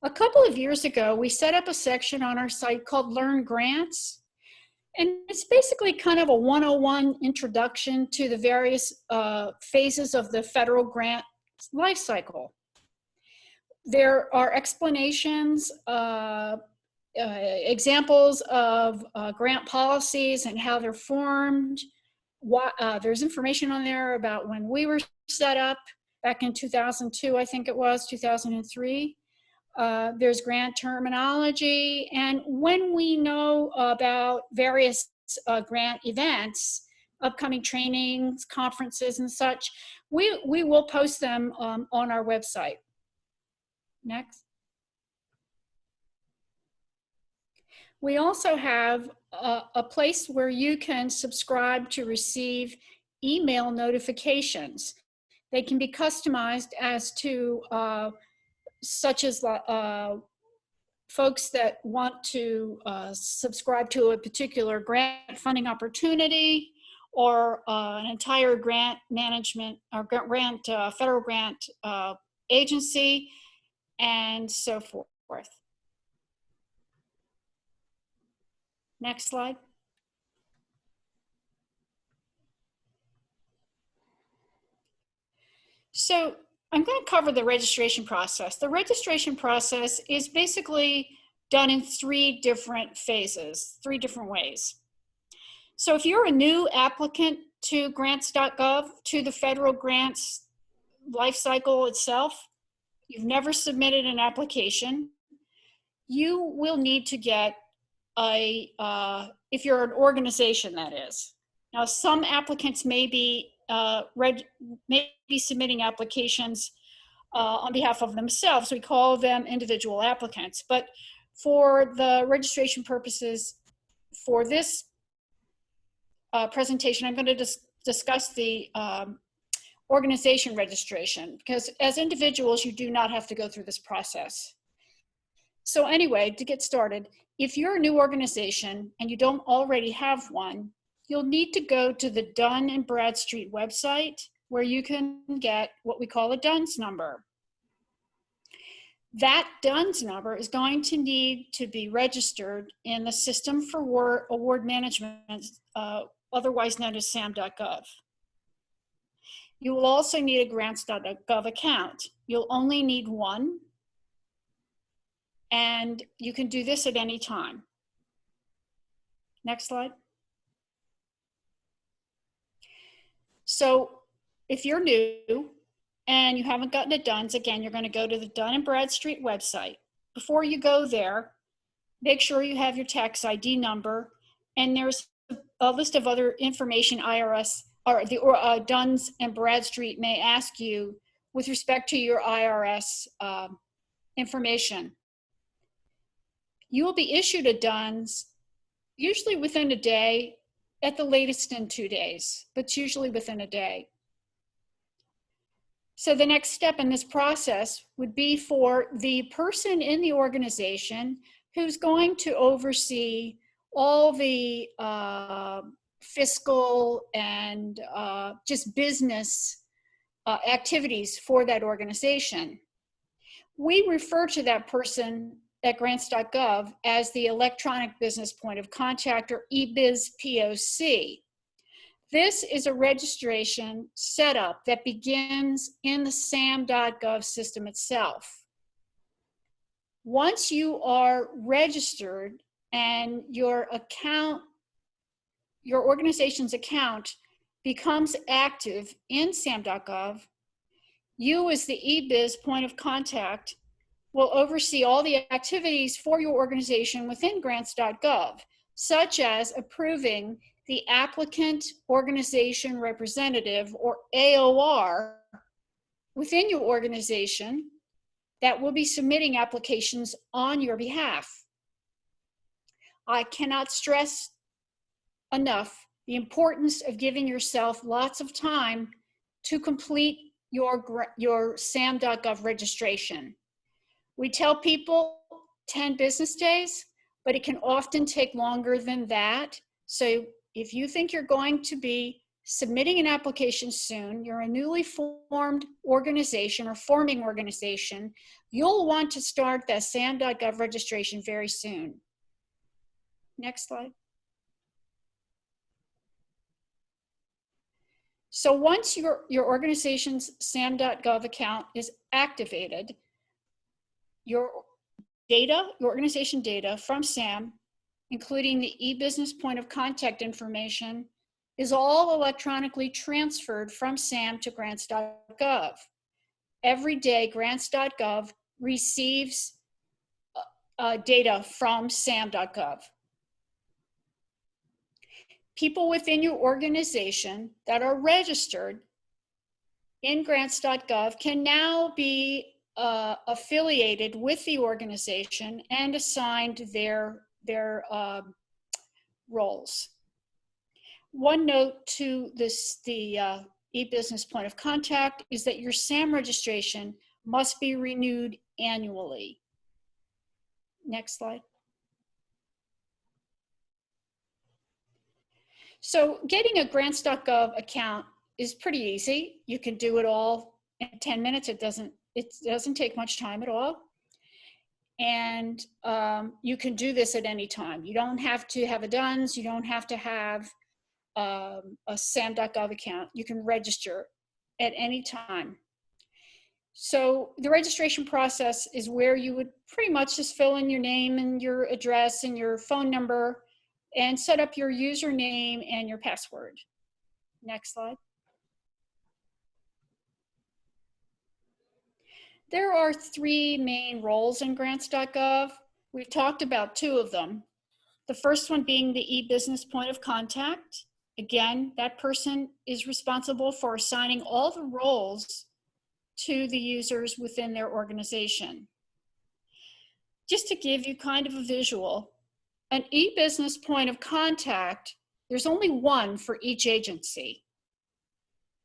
A couple of years ago, we set up a section on our site called Learn Grants. And it's basically kind of a 101 introduction to the various phases of the federal grant life cycle. There are explanations, examples of grant policies and how they're formed. There's information on there about when we were set up back in 2002, I think it was, 2003. There's grant terminology, and when we know about various grant events, upcoming trainings, conferences, and such, we will post them on our website. Next. We also have a place where you can subscribe to receive email notifications. They can be customized as to such as folks that want to subscribe to a particular grant funding opportunity or an entire grant management or federal grant agency, and so forth. Next slide. So I'm going to cover the registration process. The registration process is basically done in 3 different phases, 3 different ways. So if you're a new applicant to Grants.gov, to the federal grants life cycle itself, you've never submitted an application, you will need to get if you're an organization, that is. Now, some applicants may be submitting applications on behalf of themselves. We call them individual applicants. But for the registration purposes for this presentation, I'm going to discuss the organization registration, because as individuals, you do not have to go through this process. So anyway, to get started, if you're a new organization and you don't already have one, you'll need to go to the Dun & Bradstreet website, where you can get what we call a DUNS number. That DUNS number is going to need to be registered in the System for Award Management, otherwise known as SAM.gov. You will also need a Grants.gov account. You'll only need one, and you can do this at any time. Next slide. So if you're new and you haven't gotten a DUNS, again, you're going to go to the Dun & Bradstreet website. Before you go there, make sure you have your tax ID number, and there's a list of other information IRS or the Dun & Bradstreet may ask you with respect to your IRS information. You will be issued a DUNS usually within a day, at the latest in 2 days, but it's usually within a day. So the next step in this process would be for the person in the organization who's going to oversee all the fiscal and just business activities for that organization. We refer to that person at Grants.gov as the electronic business point of contact, or eBiz POC. This is a registration setup that begins in the SAM.gov system itself. Once you are registered and your organization's account becomes active in SAM.gov, you as the eBiz point of contact will oversee all the activities for your organization within Grants.gov, such as approving the applicant organization representative, or AOR, within your organization that will be submitting applications on your behalf. I cannot stress enough the importance of giving yourself lots of time to complete your SAM.gov registration. We tell people 10 business days, but it can often take longer than that. So if you think you're going to be submitting an application soon, you're a newly formed organization or forming organization, you'll want to start that SAM.gov registration very soon. Next slide. So once your organization's SAM.gov account is activated, your data, your organization data from SAM, including the e-business point of contact information, is all electronically transferred from SAM to Grants.gov. Every day, Grants.gov receives data from SAM.gov. People within your organization that are registered in Grants.gov can now be affiliated with the organization and assigned their roles. One note to the e-business point of contact is that your SAM registration must be renewed annually. Next slide. So getting a Grants.gov account is pretty easy. You can do it all in 10 minutes. It doesn't take much time at all. And you can do this at any time. You don't have to have a DUNS. You don't have to have a SAM.gov account. You can register at any time. So the registration process is where you would pretty much just fill in your name and your address and your phone number and set up your username and your password. Next slide. There are 3 main roles in Grants.gov. We've talked about 2 of them. The first one being the e-business point of contact. Again, that person is responsible for assigning all the roles to the users within their organization. Just to give you kind of a visual, an e-business point of contact, there's only one for each agency.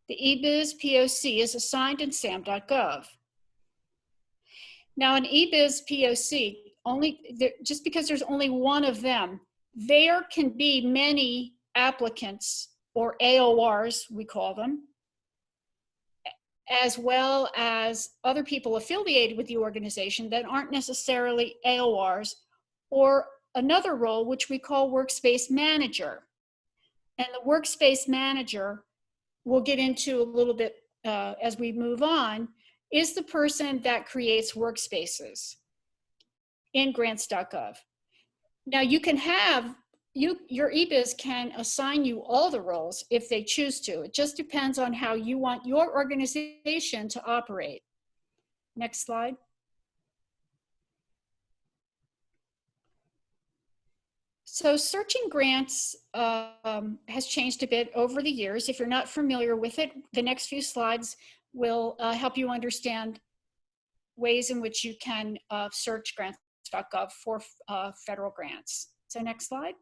The eBiz POC is assigned in SAM.gov. Now, an eBiz POC, just because there's only one of them, there can be many applicants, or AORs, we call them, as well as other people affiliated with the organization that aren't necessarily AORs, or another role, which we call workspace manager. And the workspace manager, we'll get into a little bit as we move on, is the person that creates workspaces in Grants.gov. Now you can have, your eBiz can assign you all the roles if they choose to. It just depends on how you want your organization to operate. Next slide. So searching grants has changed a bit over the years. If you're not familiar with it, the next few slides will help you understand ways in which you can search Grants.gov for federal grants. So next slide.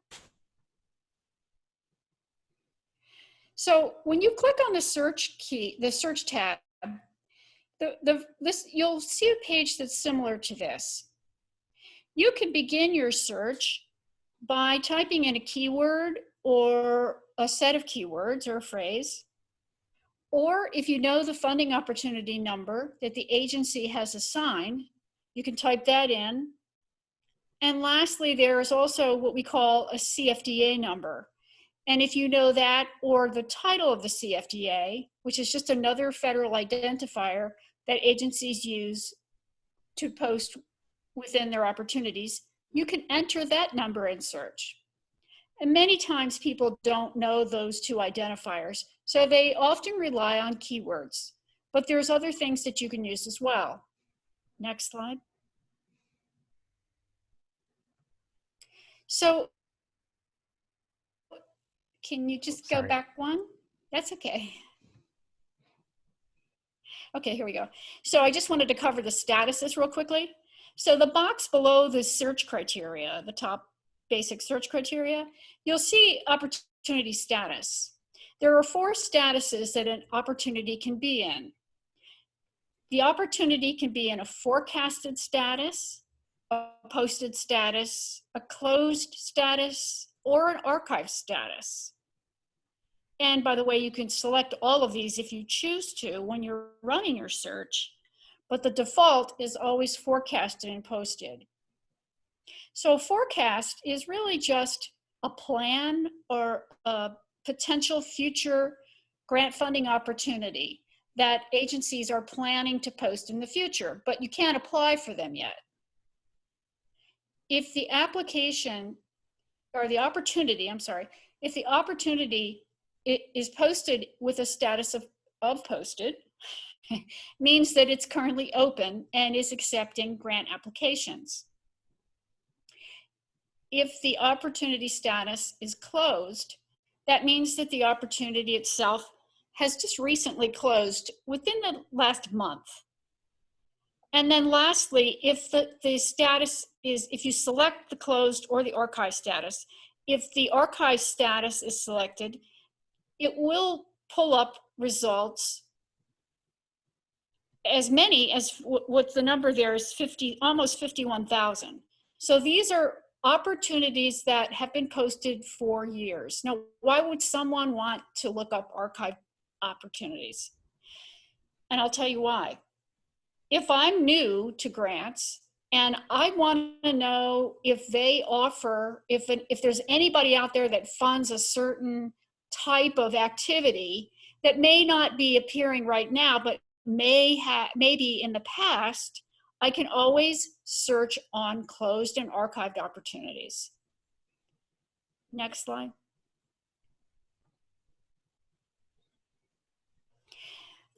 So when you click on the search key, the search tab, you'll see a page that's similar to this. You can begin your search by typing in a keyword or a set of keywords or a phrase. Or if you know the funding opportunity number that the agency has assigned, you can type that in. And lastly, there is also what we call a CFDA number. And if you know that or the title of the CFDA, which is just another federal identifier that agencies use to post within their opportunities, you can enter that number in search. And many times people don't know those 2 identifiers, so they often rely on keywords. But there's other things that you can use as well. Next slide. So can you just go back one? That's okay. Okay, here we go. So I just wanted to cover the statuses real quickly. So the box below the search criteria, the top basic search criteria, you'll see opportunity status. There are 4 statuses that an opportunity can be in. The opportunity can be in a forecasted status, a posted status, a closed status, or an archive status. And by the way, you can select all of these if you choose to when you're running your search, but the default is always forecasted and posted. So a forecast is really just a plan or a potential future grant funding opportunity that agencies are planning to post in the future, but you can't apply for them yet. If the application or the opportunity, I'm sorry, if the opportunity is posted with a status of posted, means that it's currently open and is accepting grant applications. If the opportunity status is closed, that means that the opportunity itself has just recently closed within the last month. And then lastly, if the status is, if you select the closed or the archive status, if the archive status is selected, it will pull up results as many as what the number there is 50, almost 51,000. So these are opportunities that have been posted for years. Now, why would someone want to look up archive opportunities? And I'll tell you why. If I'm new to grants and I want to know if they offer, if there's anybody out there that funds a certain type of activity that may not be appearing right now, but maybe in the past, I can always search on closed and archived opportunities. Next slide.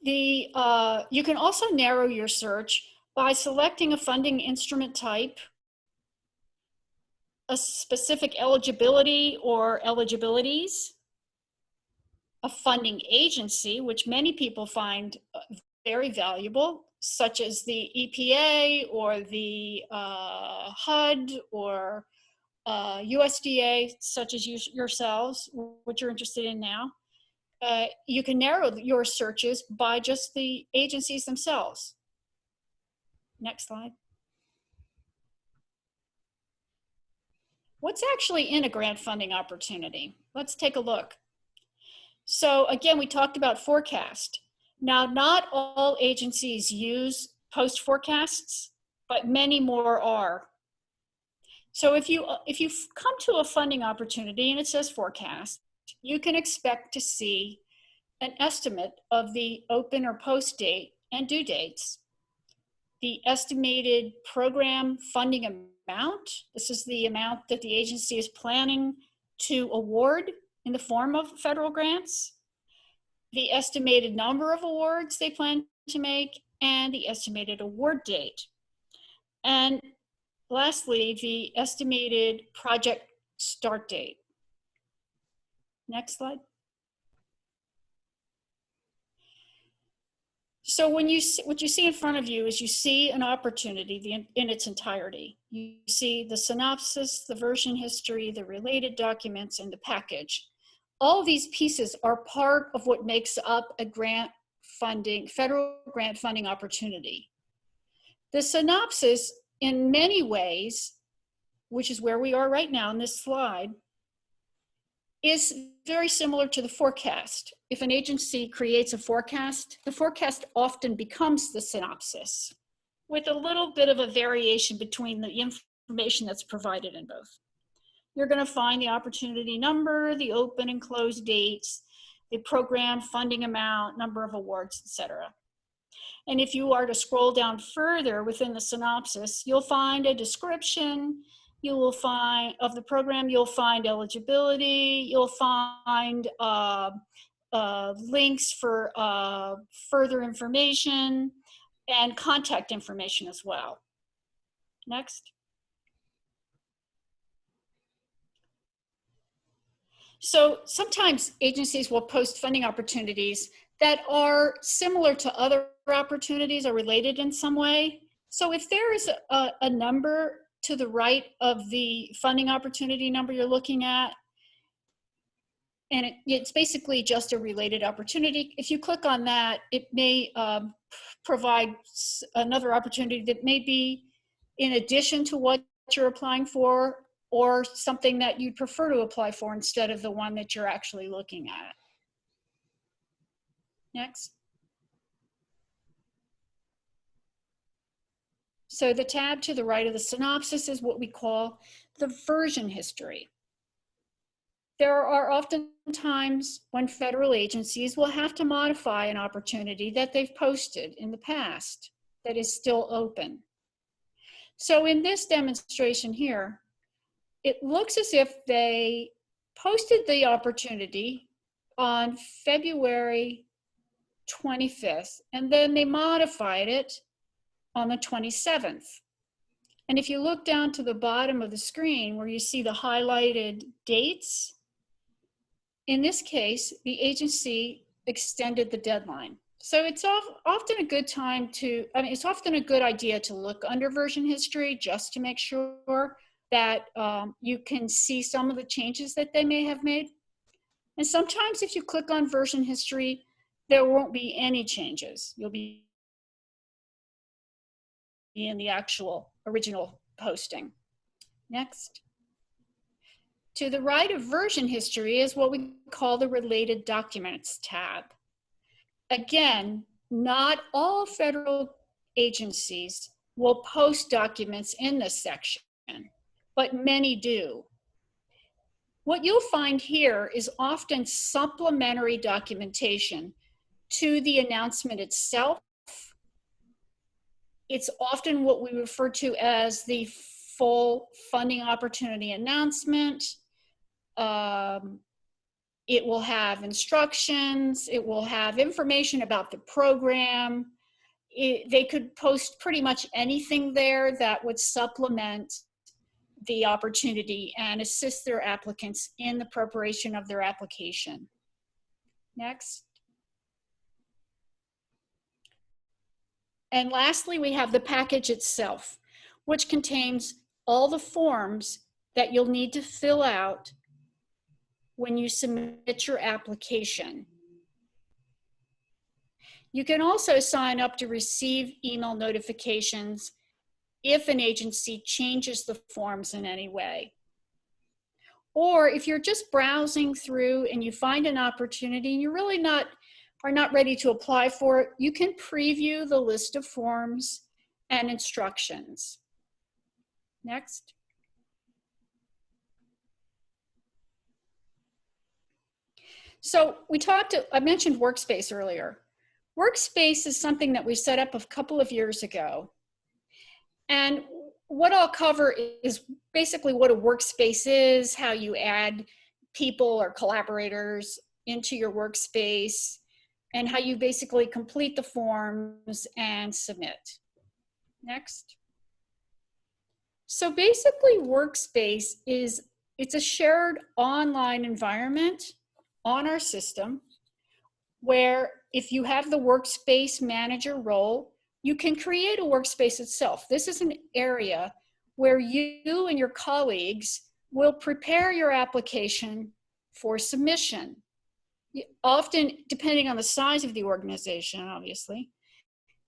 You can also narrow your search by selecting a funding instrument type, a specific eligibility or eligibilities, a funding agency, which many people find very valuable, such as the EPA or the HUD or USDA, such as yourselves, what you're interested in now. You can narrow your searches by just the agencies themselves. Next slide. What's actually in a grant funding opportunity? Let's take a look. So again, we talked about forecast. Now, not all agencies use post forecasts, but many more are. So if you come to a funding opportunity and it says forecast, you can expect to see an estimate of the open or post date and due dates, the estimated program funding amount. This is the amount that the agency is planning to award in the form of federal grants, the estimated number of awards they plan to make, and the estimated award date. And lastly, the estimated project start date. Next slide. So what you see in front of you is you see an opportunity in its entirety. You see the synopsis, the version history, the related documents, and the package. All of these pieces are part of what makes up a grant funding, federal grant funding opportunity. The synopsis, in many ways, which is where we are right now in this slide, is very similar to the forecast. If an agency creates a forecast, the forecast often becomes the synopsis with a little bit of a variation between the information that's provided in both. You're going to find the opportunity number, the open and closed dates, the program funding amount, number of awards, etc. And if you are to scroll down further within the synopsis, you'll find a description, you will find of the program, you'll find eligibility, you'll find links for further information and contact information as well. Next. So sometimes agencies will post funding opportunities that are similar to other opportunities or related in some way. So if there is a number to the right of the funding opportunity number you're looking at, and it's basically just a related opportunity, if you click on that, it may provide another opportunity that may be in addition to what you're applying for, or something that you'd prefer to apply for instead of the one that you're actually looking at. Next. So the tab to the right of the synopsis is what we call the version history. There are often times when federal agencies will have to modify an opportunity that they've posted in the past that is still open. So in this demonstration here, it looks as if they posted the opportunity on February 25th, and then they modified it on the 27th. And if you look down to the bottom of the screen where you see the highlighted dates, in this case, the agency extended the deadline. So it's often a good time to, it's often a good idea to look under version history just to make sure that you can see some of the changes that they may have made. And sometimes if you click on version history, there won't be any changes. You'll be in the actual original posting. Next. To the right of version history is what we call the Related Documents tab. Again, not all federal agencies will post documents in this section, but many do. What you'll find here is often supplementary documentation to the announcement itself. It's often what we refer to as the full funding opportunity announcement. It will have instructions, it will have information about the program. They could post pretty much anything there that would supplement the opportunity and assist their applicants in the preparation of their application. Next. And lastly, we have the package itself, which contains all the forms that you'll need to fill out when you submit your application. You can also sign up to receive email notifications if an agency changes the forms in any way. Or if you're just browsing through and you find an opportunity and you're really are not ready to apply for it, you can preview the list of forms and instructions. Next. So I mentioned Workspace earlier. Workspace is something that we set up a couple of years ago. And what I'll cover is basically what a workspace is, how you add people or collaborators into your workspace, and how you basically complete the forms and submit. Next. So basically Workspace it's a shared online environment on our system where if you have the workspace manager role, you can create a workspace itself. This is an area where you and your colleagues will prepare your application for submission. Often, depending on the size of the organization, obviously,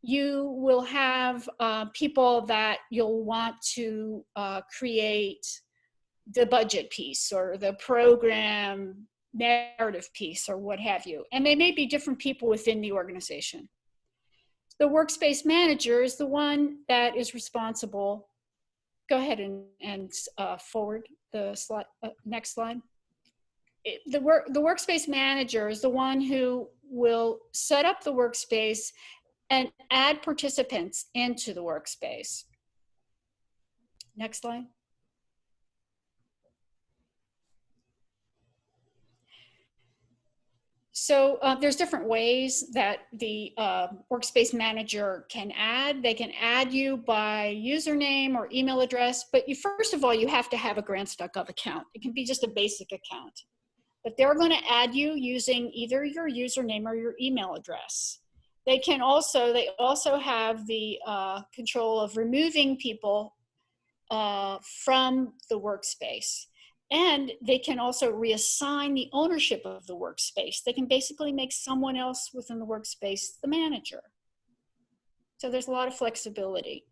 you will have people that you'll want to create the budget piece or the program narrative piece or what have you. And they may be different people within the organization. The workspace manager is the one that is responsible. Go ahead and forward the slide, next slide. The workspace manager is the one who will set up the workspace and add participants into the workspace. Next slide. So there's different ways that the workspace manager can add. They can add you by username or email address, but first of all, you have to have a Grants.gov account. It can be just a basic account. But they're going to add you using either your username or your email address. They also have the control of removing people from the workspace. And they can also reassign the ownership of the workspace. They can basically make someone else within the workspace the manager. So there's a lot of flexibility.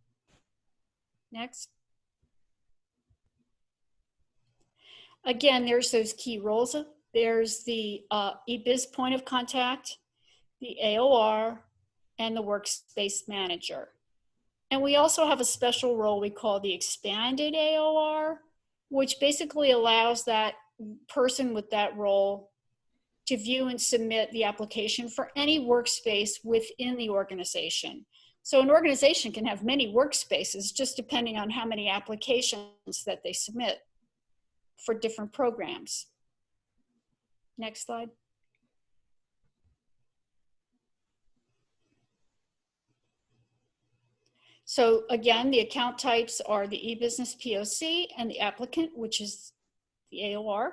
Next. Again, there's those key roles. There's the eBiz point of contact. the AOR, and the workspace manager. And we also have a special role we call the expanded AOR, which basically allows that person with that role to view and submit the application for any workspace within the organization. So an organization can have many workspaces just depending on how many applications that they submit for different programs. Next slide. So again, the account types are the e-business POC and the applicant, which is the AOR.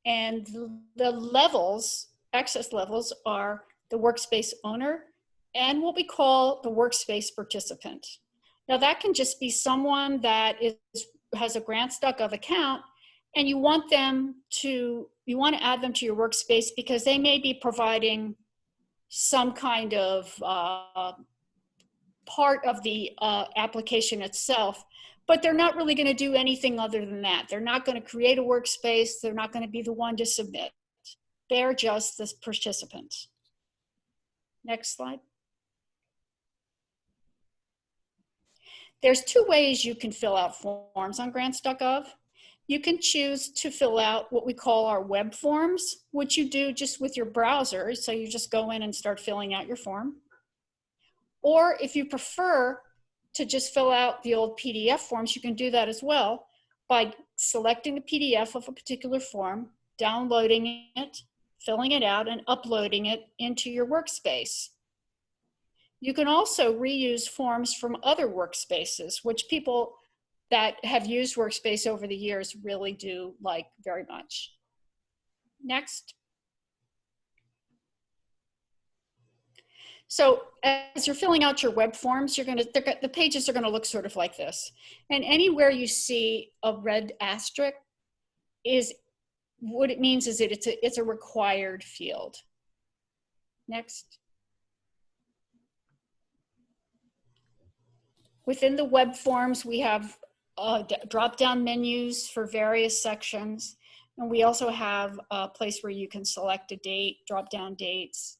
And the levels, access levels, are the workspace owner and what we call the workspace participant. Now that can just be someone that has a Grants.gov account and you want to add them to your workspace because they may be providing some kind of part of the application itself, but they're not really going to do anything other than that. They're not going to create a workspace. They're not going to be the one to submit. They're just the participant. Next slide. There's two ways you can fill out forms on Grants.gov. You can choose to fill out what we call our web forms, which you do just with your browser. So you just go in and start filling out your form. Or if you prefer to just fill out the old PDF forms, you can do that as well by selecting the PDF of a particular form, downloading it, filling it out, and uploading it into your workspace. You can also reuse forms from other workspaces, which people that have used Workspace over the years really do like very much. Next. So as you're filling out your web forms, the pages are gonna look sort of like this. And anywhere you see a red asterisk is what it means is that it's a required field. Next. Within the web forms, we have drop-down menus for various sections. And we also have a place where you can select a date, drop-down dates,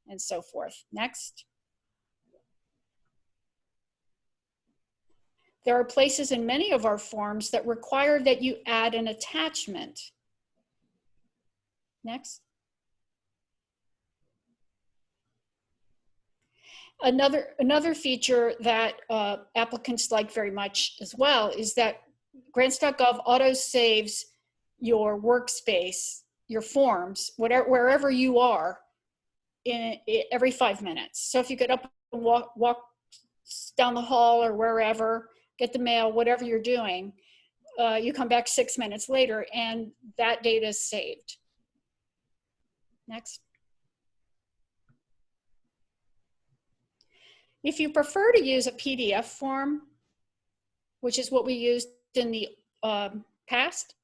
and so forth. Next. There are places in many of our forms that require that you add an attachment. Next. Another feature that applicants like very much as well is that Grants.gov auto-saves your workspace, your forms, wherever you are, every 5 minutes. So if you get up and walk down the hall or wherever, get the mail, whatever you're doing, you come back 6 minutes later and that data is saved. Next. If you prefer to use a PDF form, which is what we used in the past,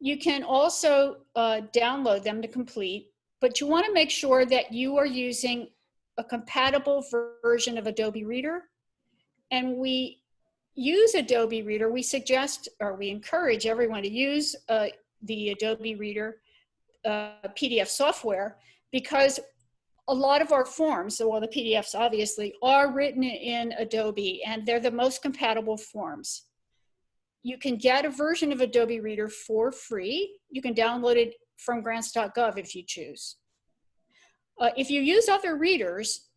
you can also download them to complete, but you want to make sure that you are using a compatible version of Adobe Reader. And we use Adobe Reader. We suggest, or we encourage everyone to use the Adobe Reader PDF software because a lot of our forms, well, the PDFs obviously, are written in Adobe and they're the most compatible forms. You can get a version of Adobe Reader for free. You can download it from Grants.gov if you choose. If you use other readers,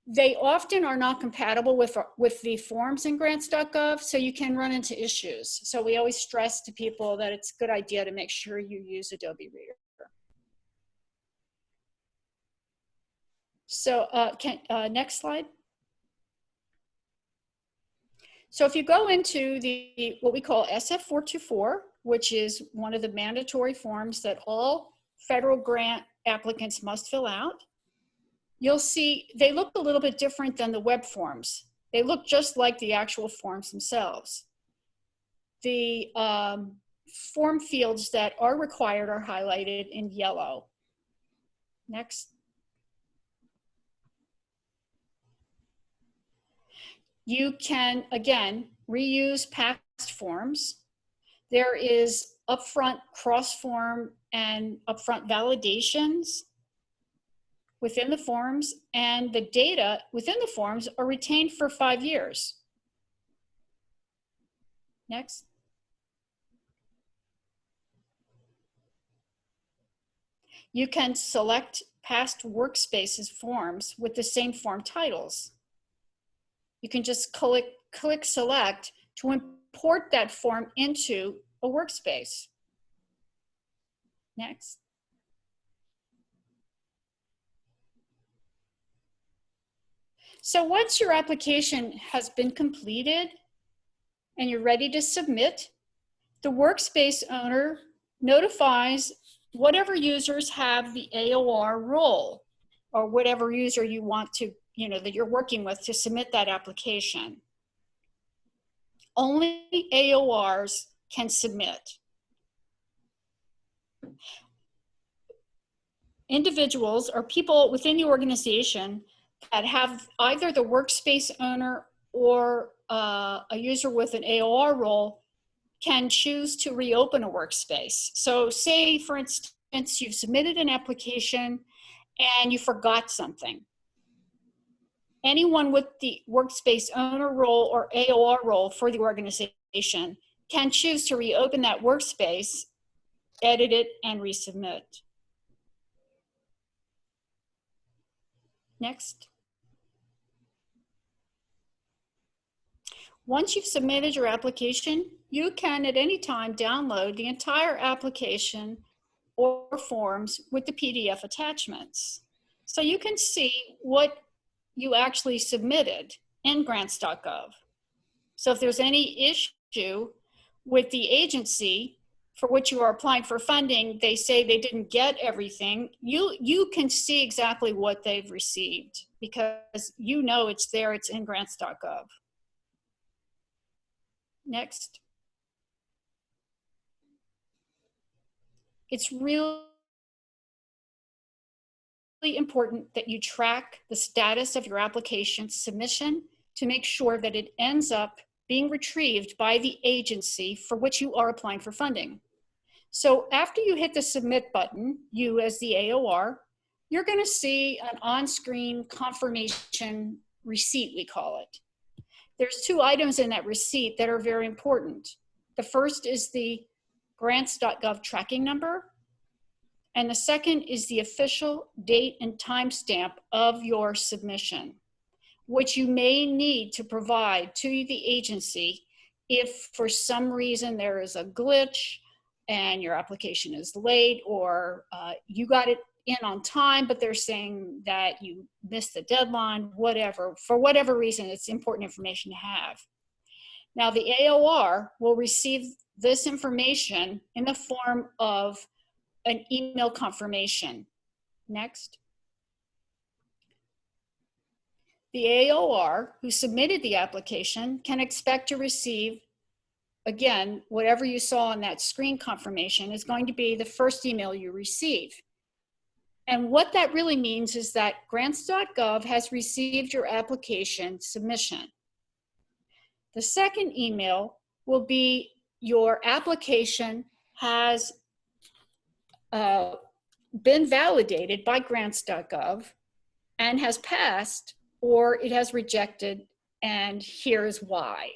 they often are not compatible with the forms in Grants.gov, so you can run into issues. So we always stress to people that it's a good idea to make sure you use Adobe Reader. So next slide. So if you go into what we call SF424, which is one of the mandatory forms that all federal grant applicants must fill out, you'll see they look a little bit different than the web forms. They look just like the actual forms themselves. The form fields that are required are highlighted in yellow. Next. You can, again, reuse past forms. There is upfront cross-form and upfront validations. within the forms, and the data within the forms are retained for 5 years. Next. You can select past workspaces forms with the same form titles. You can just click select to import that form into a workspace. Next. So once your application has been completed and you're ready to submit, the workspace owner notifies whatever users have the AOR role, or whatever user you want to, that you're working with to submit that application. Only AORs can submit. Individuals or people within the organization that have either the workspace owner or a user with an AOR role can choose to reopen a workspace. So say, for instance, you've submitted an application and you forgot something. Anyone with the workspace owner role or AOR role for the organization can choose to reopen that workspace, edit it, and resubmit. Next. Once you've submitted your application, you can at any time download the entire application or forms with the PDF attachments. So you can see what you actually submitted in Grants.gov. So if there's any issue with the agency for which you are applying for funding, they say they didn't get everything, you can see exactly what they've received because you know it's there, it's in Grants.gov. Next. It's really important that you track the status of your application submission to make sure that it ends up being retrieved by the agency for which you are applying for funding. So after you hit the submit button, you as the AOR, you're going to see an on-screen confirmation receipt, we call it. There's 2 items in that receipt that are very important. The first is the Grants.gov tracking number, and the second is the official date and timestamp of your submission, which you may need to provide to the agency if for some reason there is a glitch and your application is late, or you got it in on time, but they're saying that you missed the deadline, whatever. For whatever reason, it's important information to have. Now, the AOR will receive this information in the form of an email confirmation. Next. The AOR who submitted the application can expect to receive, again, whatever you saw on that screen confirmation is going to be the first email you receive. And what that really means is that Grants.gov has received your application submission. The second email will be your application has been validated by Grants.gov and has passed, or it has rejected, and here's why.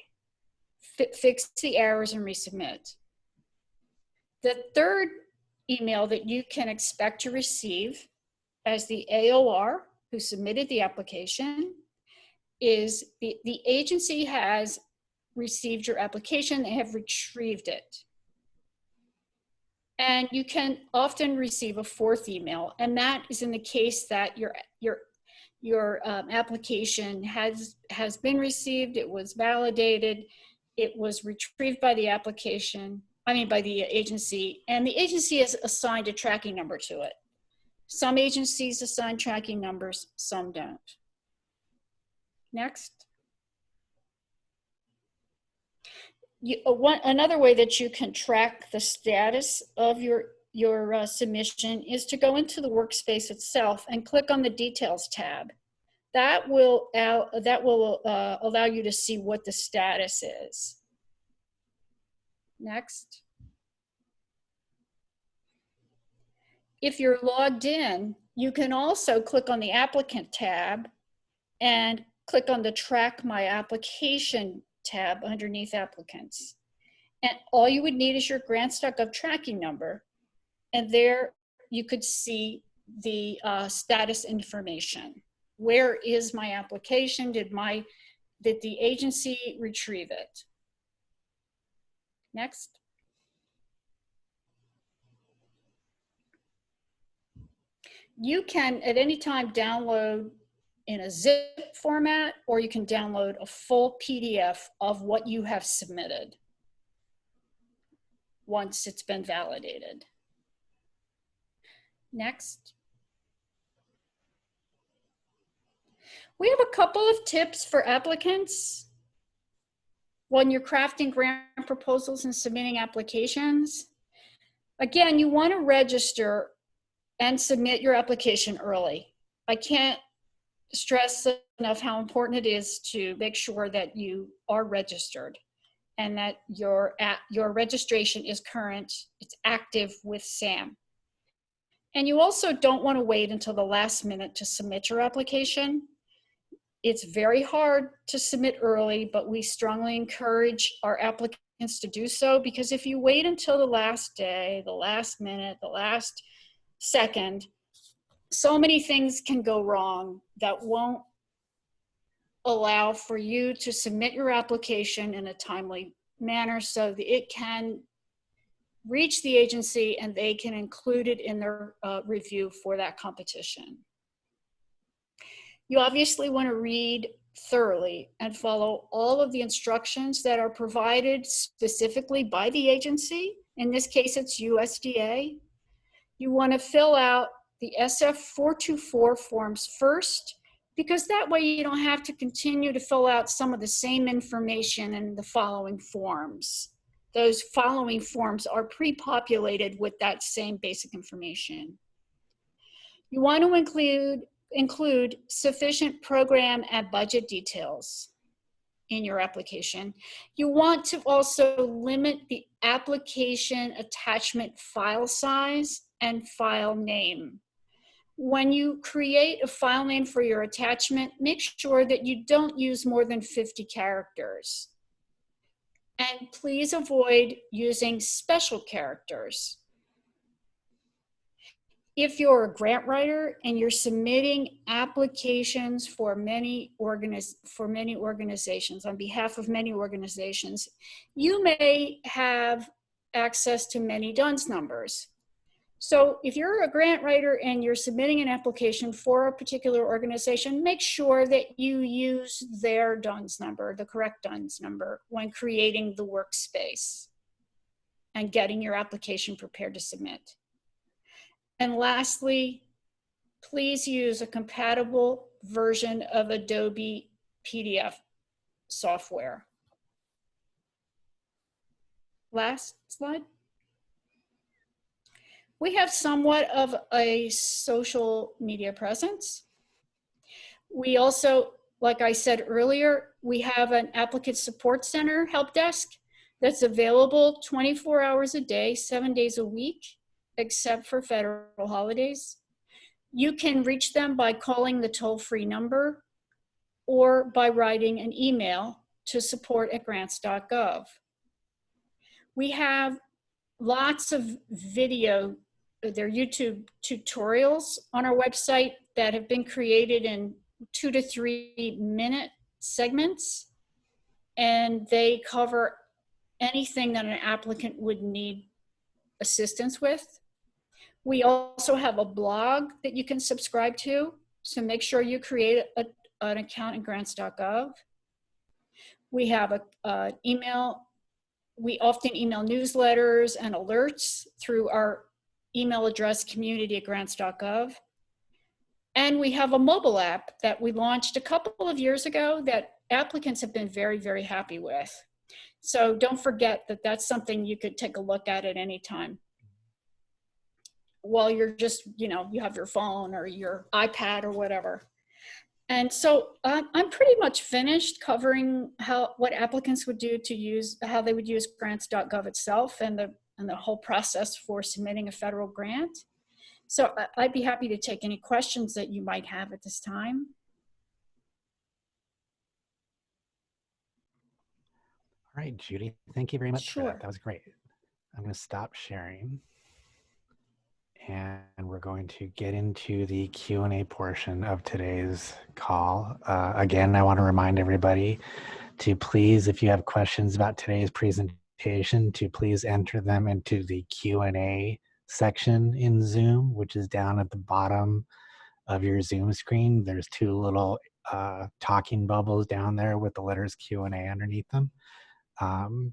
Fix the errors and resubmit. The third email that you can expect to receive as the AOR who submitted the application is the agency has received your application, they have retrieved it. And you can often receive a fourth email, and that is in the case that your application has been received, it was validated, it was retrieved by the by the agency, and the agency has assigned a tracking number to it. Some agencies assign tracking numbers, some don't. Next. Another way that you can track the status of your submission is to go into the workspace itself and click on the Details tab. That will allow you to see what the status is. Next. If you're logged in You can also click on the applicant tab and click on the Track My Application tab underneath applicants. And all you would need is your Grants.gov tracking number. And there you could see the status information. Where is my application? Did the agency retrieve it? Next. You can at any time download in a zip format, or you can download a full PDF of what you have submitted once it's been validated. Next. We have a couple of tips for applicants when you're crafting grant proposals and submitting applications. Again, you want to register and submit your application early. I can't stress enough how important it is to make sure that you are registered and that your registration is current, it's active with SAM. And you also don't want to wait until the last minute to submit your application. It's very hard to submit early, but we strongly encourage our applicants to do so, because if you wait until the last day, the last minute, the last second, so many things can go wrong that won't allow for you to submit your application in a timely manner so that it can reach the agency and they can include it in their review for that competition. You obviously want to read thoroughly and follow all of the instructions that are provided specifically by the agency. In this case, it's USDA. You want to fill out the SF-424 forms first, because that way you don't have to continue to fill out some of the same information in the following forms. Those following forms are pre-populated with that same basic information. You want to include sufficient program and budget details in your application. You want to also limit the application attachment file size and file name. When you create a file name for your attachment, make sure that you don't use more than 50 characters. And please avoid using special characters. If you're a grant writer and you're submitting applications for many organizations, on behalf of many organizations, you may have access to many DUNS numbers. So if you're a grant writer and you're submitting an application for a particular organization, make sure that you use their DUNS number, the correct DUNS number, when creating the workspace and getting your application prepared to submit. And lastly, please use a compatible version of Adobe PDF software. Last slide. We have somewhat of a social media presence. We also, like I said earlier, we have an applicant support center help desk that's available 24 hours a day, 7 days a week, except for federal holidays. You can reach them by calling the toll-free number or by writing an email to support@grants.gov. We have lots of video, they're YouTube tutorials on our website that have been created in 2 to 3 minute segments, and they cover anything that an applicant would need assistance with. We also have a blog that you can subscribe to, so make sure you create an account in Grants.gov. We have an email. We often email newsletters and alerts through our email address, community@grants.gov. And we have a mobile app that we launched a couple of years ago that applicants have been very, very happy with. So don't forget that that's something you could take a look at any time while you're just, you have your phone or your iPad or whatever. And so I'm pretty much finished covering what applicants would do to use, how they would use Grants.gov itself and the whole process for submitting a federal grant. So I'd be happy to take any questions that you might have at this time. All right, Judy, thank you very much for that. Sure. That was great. I'm going to stop sharing. And we're going to get into the Q&A portion of today's call. Again, I want to remind everybody to please, if you have questions about today's presentation, to please enter them into the Q&A section in Zoom, which is down at the bottom of your Zoom screen. There's two little talking bubbles down there with the letters Q&A underneath them.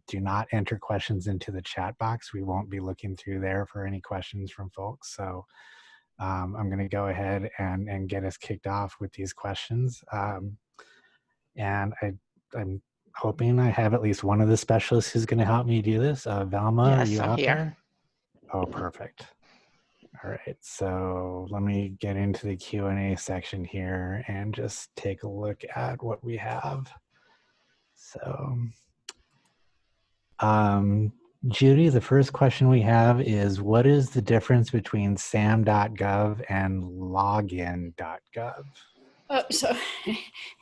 Do not enter questions into the chat box. We won't be looking through there for any questions from folks. So I'm going to go ahead and get us kicked off with these questions. And I'm hoping I have at least one of the specialists who's going to help me do this. Velma, Yes, are you I'm out here. there? Oh, perfect. All right, so let me get into the Q&A section here and just take a look at what we have. So, Judy, the first question we have is, what is the difference between sam.gov and login.gov? So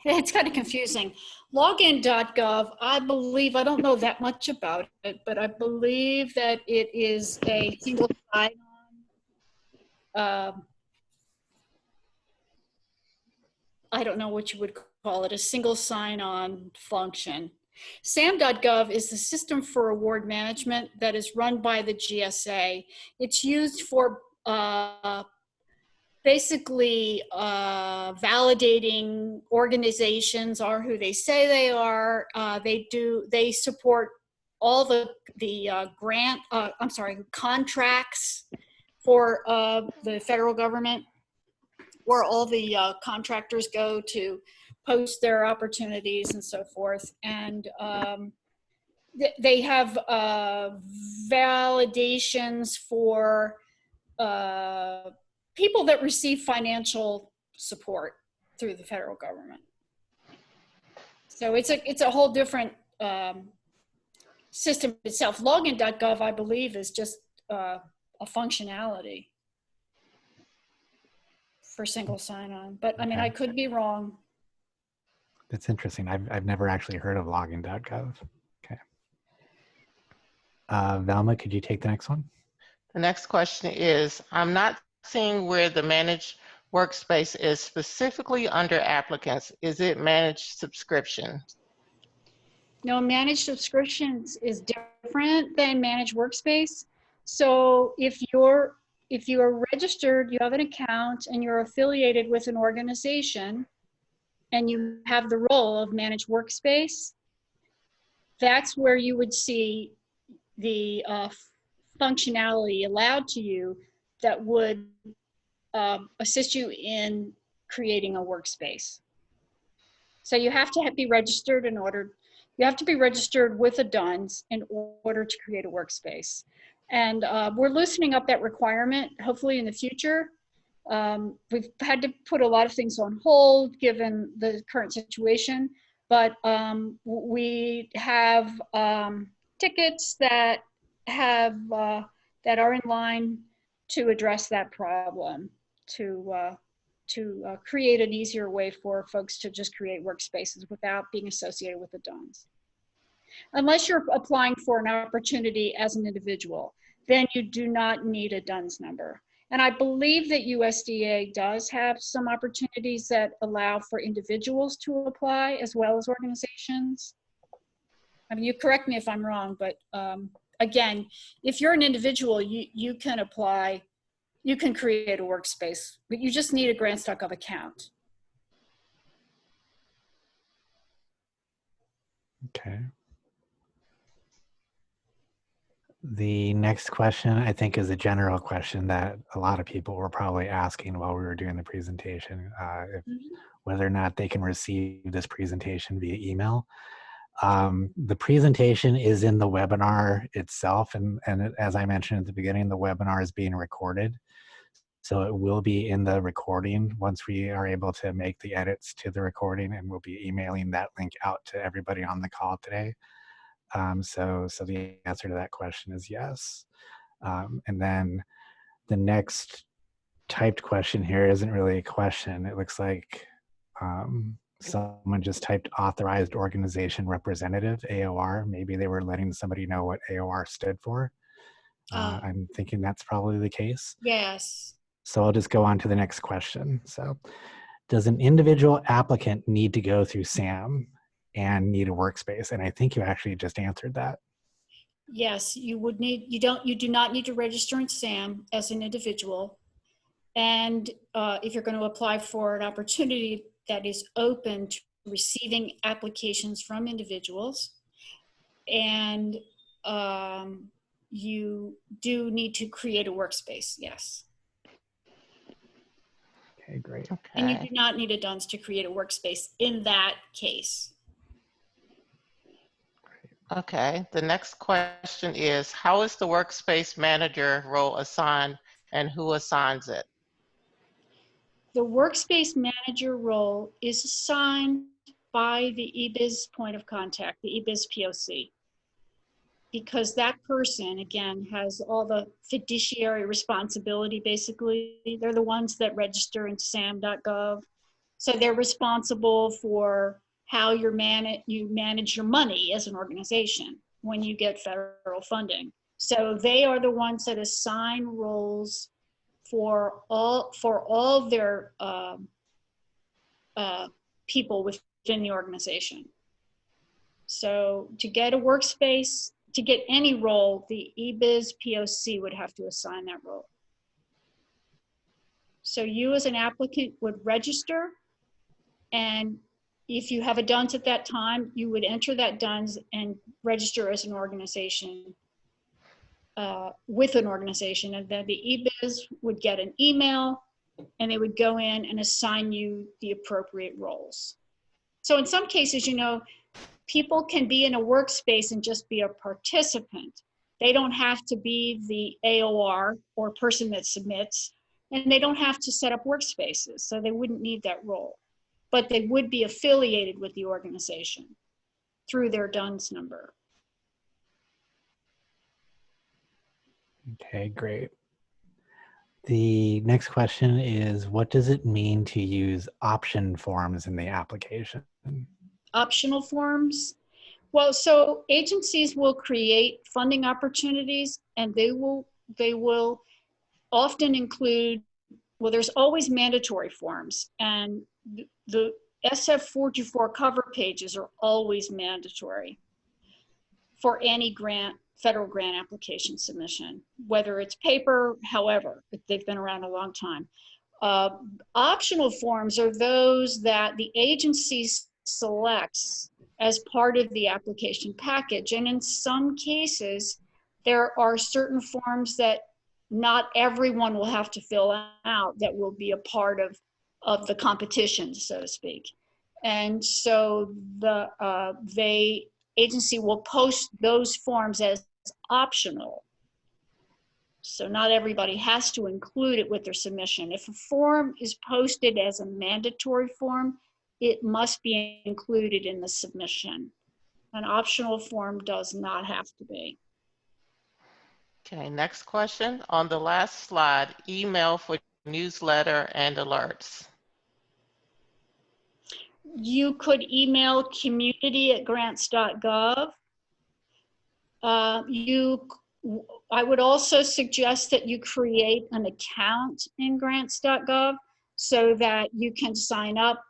it's kind of confusing. Login.gov, I believe, I don't know that much about it, but I believe that it is a single sign-on, I don't know what you would call it, a single sign-on function. SAM.gov is the system for award management that is run by the GSA. It's used for basically validating organizations are who they say they are. They support all the contracts for the federal government, where all the contractors go to post their opportunities and so forth. And they have validations for people that receive financial support through the federal government. So it's a whole different system itself. Login.gov, I believe, is just a functionality for single sign-on, but I mean, I could be wrong. That's interesting. I've never actually heard of login.gov. Okay. Velma, could you take the next one? The next question is, I'm not seeing where the managed workspace is specifically under applicants. Is it managed subscription? No, managed subscriptions is different than managed workspace. So if you are registered, you have an account, and you're affiliated with an organization, and you have the role of managed workspace, that's where you would see the functionality allowed to you that would assist you in creating a workspace. So you have to be registered you have to be registered with a DUNS in order to create a workspace. And we're loosening up that requirement, hopefully in the future. We've had to put a lot of things on hold given the current situation, but we have tickets that that are in line to address that problem, to create an easier way for folks to just create workspaces without being associated with the DUNS. Unless you're applying for an opportunity as an individual, then you do not need a DUNS number. And I believe that USDA does have some opportunities that allow for individuals to apply as well as organizations. I mean, you correct me if I'm wrong, but again, if you're an individual, you can apply, you can create a workspace, but you just need a Grants.gov account. Okay. The next question, I think, is a general question that a lot of people were probably asking while we were doing the presentation, whether or not they can receive this presentation via email. The presentation is in the webinar itself, and as I mentioned at the beginning, the webinar is being recorded. So it will be in the recording once we are able to make the edits to the recording, and we'll be emailing that link out to everybody on the call today. So the answer to that question is yes. And then the next typed question here isn't really a question. It looks like someone just typed authorized organization representative, AOR. Maybe they were letting somebody know what AOR stood for. I'm thinking that's probably the case. Yes. So I'll just go on to the next question. So does an individual applicant need to go through SAM and need a workspace? And I think you actually just answered that. Yes, you would need, you do not need to register in SAM as an individual. And if you're going to apply for an opportunity that is open to receiving applications from individuals, and you do need to create a workspace, yes. Okay, great. And you Okay. do not need a DUNS to create a workspace in that case. Okay. The next question is, how is the workspace manager role assigned and who assigns it? The workspace manager role is assigned by the eBiz point of contact, the eBiz POC. Because that person, again, has all the fiduciary responsibility, basically. They're the ones that register in SAM.gov. So they're responsible for how you manage your money as an organization when you get federal funding. So they are the ones that assign roles for all their people within the organization. So to get a workspace, to get any role, the eBiz POC would have to assign that role. So you as an applicant would register, and if you have a DUNS at that time, you would enter that DUNS and register as an organization, with an organization, and then the eBiz would get an email and they would go in and assign you the appropriate roles. So in some cases, you know, people can be in a workspace and just be a participant. They don't have to be the AOR or person that submits, and they don't have to set up workspaces, so they wouldn't need that role. But they would be affiliated with the organization through their DUNS number. Okay, great. The next question is, what does it mean to use option forms in the application? Optional forms. Well, so agencies will create funding opportunities, and they will often include, well, there's always mandatory forms, and the SF-424 cover pages are always mandatory for any federal grant application submission, whether it's paper, however, they've been around a long time. Optional forms are those that the agency selects as part of the application package. And in some cases, there are certain forms that not everyone will have to fill out that will be a part of the competition, so to speak. And so the agency will post those forms as optional. So not everybody has to include it with their submission. If a form is posted as a mandatory form, it must be included in the submission. An optional form does not have to be. Okay, next question. On the last slide, email for newsletter and alerts. You could email community@grants.gov. I would also suggest that you create an account in Grants.gov so that you can sign up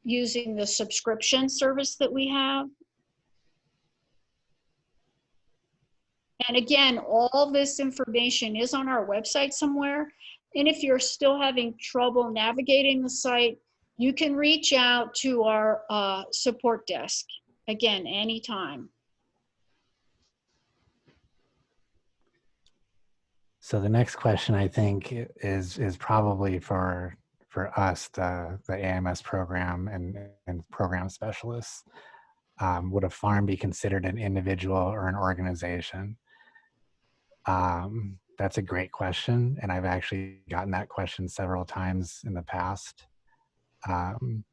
using the subscription service that we have. And again, all this information is on our website somewhere. And if you're still having trouble navigating the site, you can reach out to our support desk, again, anytime. So the next question, I think, is probably for us, the AMS program and program specialists. Would a farm be considered an individual or an organization? That's a great question, and I've actually gotten that question several times in the past. And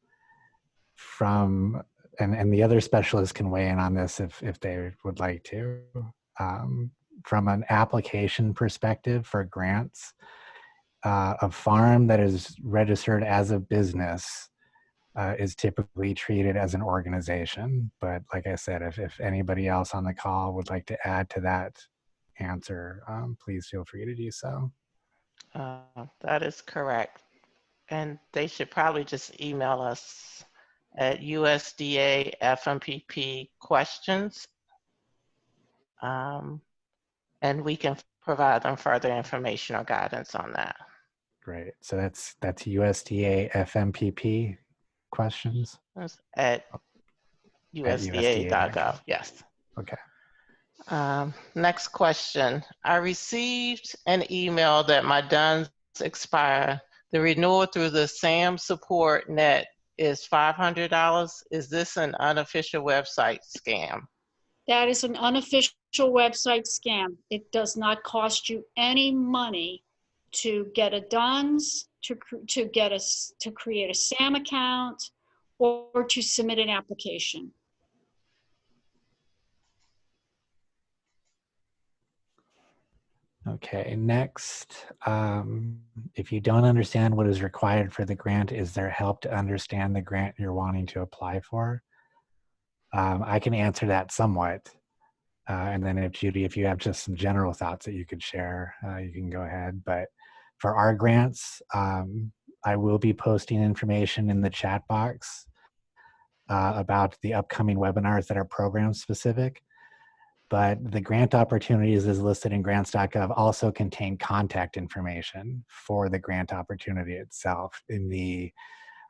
the other specialists can weigh in on this if they would like to. From an application perspective for grants, a farm that is registered as a business is typically treated as an organization. But like I said, if anybody else on the call would like to add to that answer, please feel free to do so. That is correct. And they should probably just email us at USDA FMPP questions. And we can provide them further information or guidance on that. Great. So that's USDA FMPP questions At USDA.gov. USDA.gov, yes. Okay. Next question. I received an email that my DUNS expire. The renewal through the SAM support net is $500. Is this an unofficial website scam? That is an unofficial website scam. It does not cost you any money to get a DUNS, to create a SAM account, or to submit an application. Okay, next, if you don't understand what is required for the grant, is there help to understand the grant you're wanting to apply for? I can answer that somewhat. And then if Judy, if you have just some general thoughts that you could share, you can go ahead. But for our grants, I will be posting information in the chat box about the upcoming webinars that are program specific. But the grant opportunities as listed in Grants.gov also contain contact information for the grant opportunity itself in the,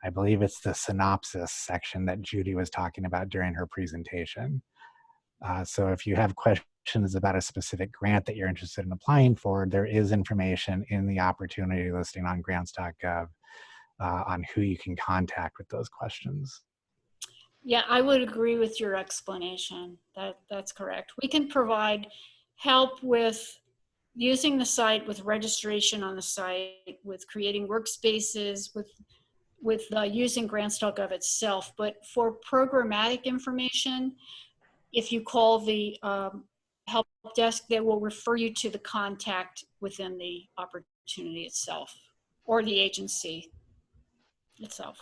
I believe it's the synopsis section that Judy was talking about during her presentation. So if you have questions about a specific grant that you're interested in applying for, there is information in the opportunity listing on Grants.gov on who you can contact with those questions. Yeah, I would agree with your explanation. That's correct. We can provide help with using the site, with registration on the site, with creating workspaces, with using Grants.gov itself. But for programmatic information, if you call the help desk, they will refer you to the contact within the opportunity itself or the agency itself.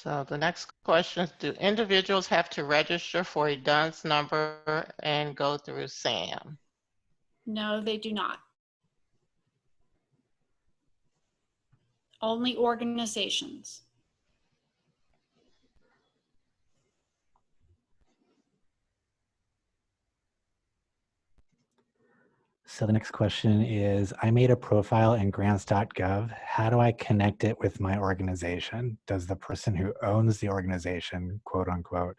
So the next question is, do individuals have to register for a DUNS number and go through SAM? No, they do not. Only organizations. So the next question is, I made a profile in Grants.gov. How do I connect it with my organization? Does the person who owns the organization, quote unquote,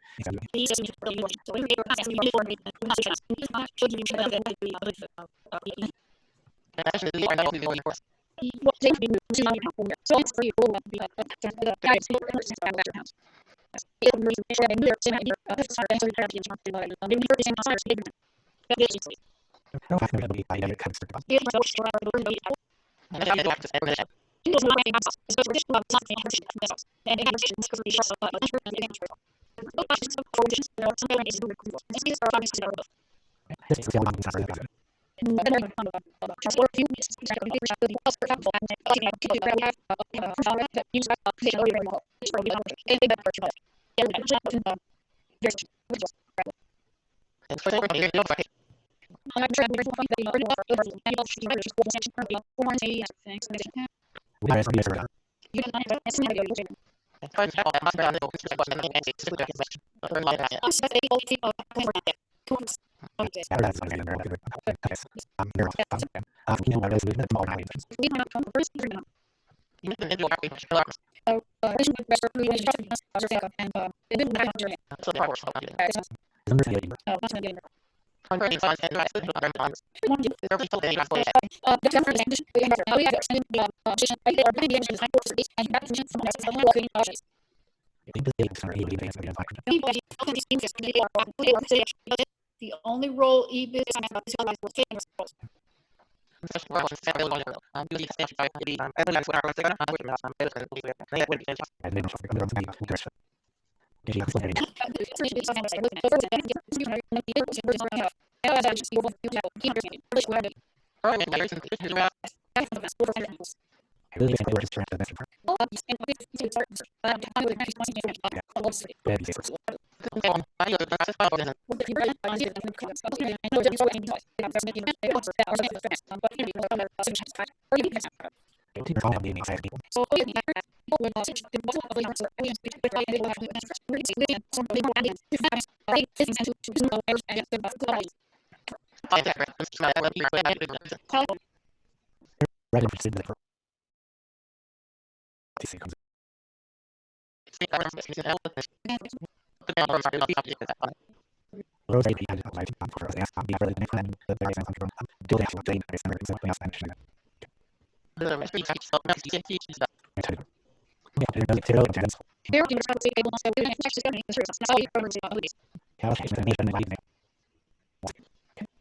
The only role e-business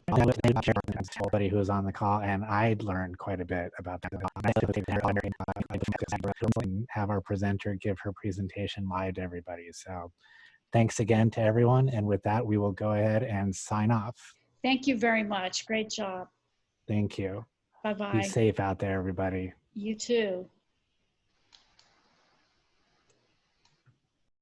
Everybody who was on the call, and I learned quite a bit about that. And have our presenter give her presentation live to everybody. So thanks again to everyone. And with that, we will go ahead and sign off. Thank you very much. Great job. Thank you. Bye-bye. Be safe out there, everybody. You too.